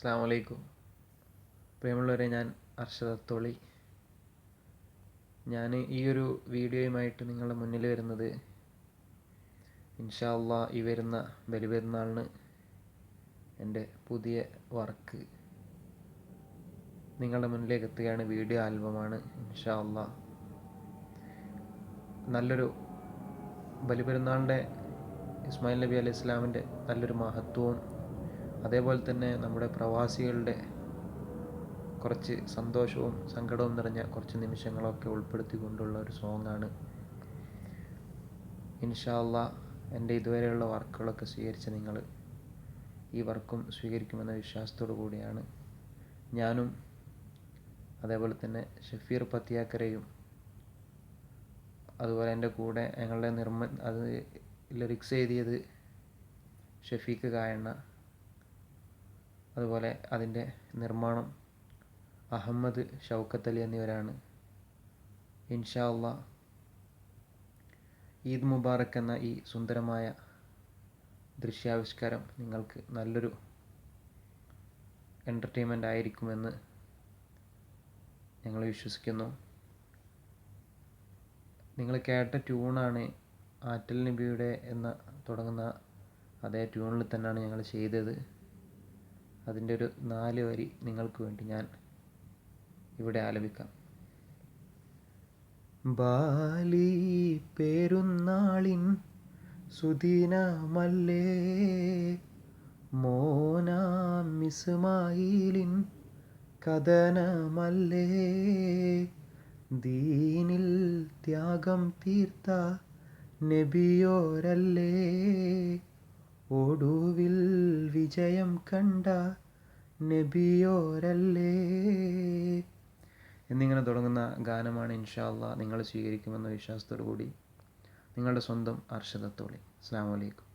അസ്സലാമു അലൈക്കും. പ്രിയമുള്ളവരെ, ഞാൻ അർഷദ് അത്തോളി. ഞാൻ ഈ ഒരു വീഡിയോയുമായിട്ട് നിങ്ങളുടെ മുന്നിൽ വരുന്നത് ഇൻഷാ അള്ളാ ഈ വരുന്ന ബലിപെരുന്നാളിന് എൻ്റെ പുതിയ വർക്ക് നിങ്ങളുടെ മുന്നിലേക്ക് എത്തുകയാണ്. വീഡിയോ ആൽബമാണ്. ഇൻഷാ അള്ളാ നല്ലൊരു ബലിപെരുന്നാളിൻ്റെ ഇസ്മായിൽ നബി അലൈഹി ഇസ്ലാമിൻ്റെ നല്ലൊരു മഹത്വവും, അതേപോലെ തന്നെ നമ്മുടെ പ്രവാസികളുടെ കുറച്ച് സന്തോഷവും സങ്കടവും നിറഞ്ഞ കുറച്ച് നിമിഷങ്ങളൊക്കെ ഉൾപ്പെടുത്തിക്കൊണ്ടുള്ള ഒരു സോങ്ങാണ്. ഇൻഷാ അള്ളാ എൻ്റെ ഇതുവരെയുള്ള വർക്കുകളൊക്കെ സ്വീകരിച്ച നിങ്ങൾ ഈ വർക്കും സ്വീകരിക്കുമെന്ന വിശ്വാസത്തോടു കൂടിയാണ് ഞാനും, അതേപോലെ തന്നെ ഷഫീർ പത്തിയാക്കരയും, അതുപോലെ എൻ്റെ കൂടെ ഞങ്ങളുടെ അത് ലിറിക്സ് എഴുതിയത് ഷഫീഖ് കായണ്ണ, അതുപോലെ അതിൻ്റെ നിർമ്മാണം അഹമ്മദ് ഷൗക്കത്ത് അലി എന്നിവരാണ്. ഇൻഷാ അള്ളാ ഈദ് മുബാറക്ക് എന്ന ഈ സുന്ദരമായ ദൃശ്യാവിഷ്കാരം നിങ്ങൾക്ക് നല്ലൊരു എൻ്റർടൈൻമെൻ്റ് ആയിരിക്കുമെന്ന് ഞങ്ങൾ വിശ്വസിക്കുന്നു. നിങ്ങൾ കേട്ട ട്യൂണാണ് ആറ്റൽ നബിയുടെ എന്ന തുടങ്ങുന്ന അതേ ട്യൂണിൽ തന്നെയാണ് ഞങ്ങൾ ചെയ്തത്. അതിൻ്റെ ഒരു 4 വരി നിങ്ങൾക്ക് വേണ്ടി ഞാൻ ഇവിടെ ആലപിക്കാം. ബാലി പെരുന്നാളിൻ സുദിനമല്ലേ, മോനാം ഇസ്മായിലിൻ കഥനമല്ലേ, ദീനിൽ ത്യാഗം തീർത്ത നബിയോരല്ലേ, ഒടുവിൽ വിജയം കണ്ട നബിയോരല്ലേ എന്നിങ്ങനെ തുടങ്ങുന്ന ഗാനമാണ്. ഇൻഷാ അള്ളാ നിങ്ങൾ സ്വീകരിക്കുമെന്ന വിശ്വാസത്തോടു കൂടി നിങ്ങളുടെ സ്വന്തം അർഷദ് അത്തോളി. അസ്സലാമു അലൈക്കും.